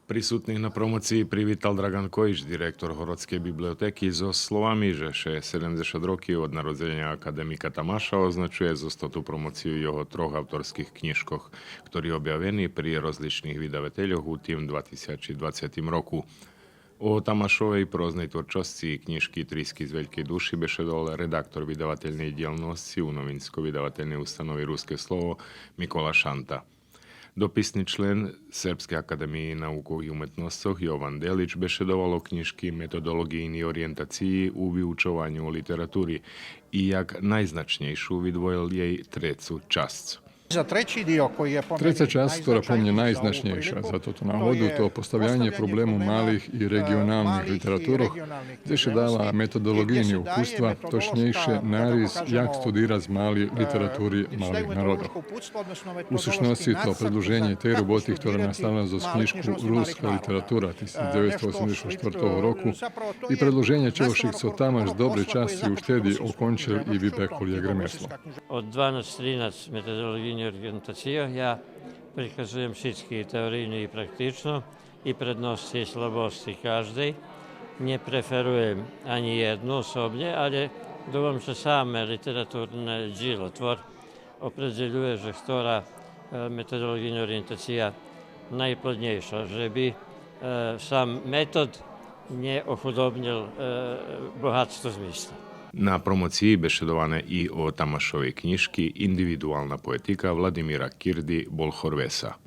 Prisutných na promocii privítal Dragan Kojić, direktor Horodskej biblioteky, so slovami, že 70 rokov od narodenia akademika Tamáša označuje zostotu promociu jeho troch autorských knižkoch, ktorí objavení pri rozličných vydavateľoch u tým 2020 roku. O Tamášovej próznej tvorčosti knižky Trísky z veľkej duši bešedol redaktor vydavateľnej dielnosti u novinsko-vydavateľnej ústanovy Ruské slovo Mikola Šanta. Dopisný člen Serbskej akademie naukov i umetnostoch Jovan Delić bešedoval o knižky metodologijní orientaciji u vyučovanju literaturi i jak najznačnejšiu vydvojil jej trecu časť. Treća časť, ktorá po mne najznačnejšia za toto náhodu, to postavljanje problemu malih i regionalnih literatúroch, gdje še dáva metodologijní upustva, točnejšie narys jak studirať mali literatúry malih narodov. U sušnosti to predluženje tej roboty, ktorá nastala zo knižku Ruska literatura 1984 roku i predluženje čehoši co Tamáš z dobre časti už tedy okončil i vypekol je remeslo. Od 12-13 metodologijní orientacija ja prikazujem všetky teorijne i praktično i prednosti i slabosti každej. Ne preferujem ani jednu osobne, ale dúfam, že same literaturne džilotvor opredeľuje, že ktorá metodologijna orientacija najplodnejša, že by sam metod ne ochudobnil bohatstvo zmysla. Na promociji bešedované i o Tamášovej knižky Individuálna poetika Vladimíra Kirdy Bolchorvesa.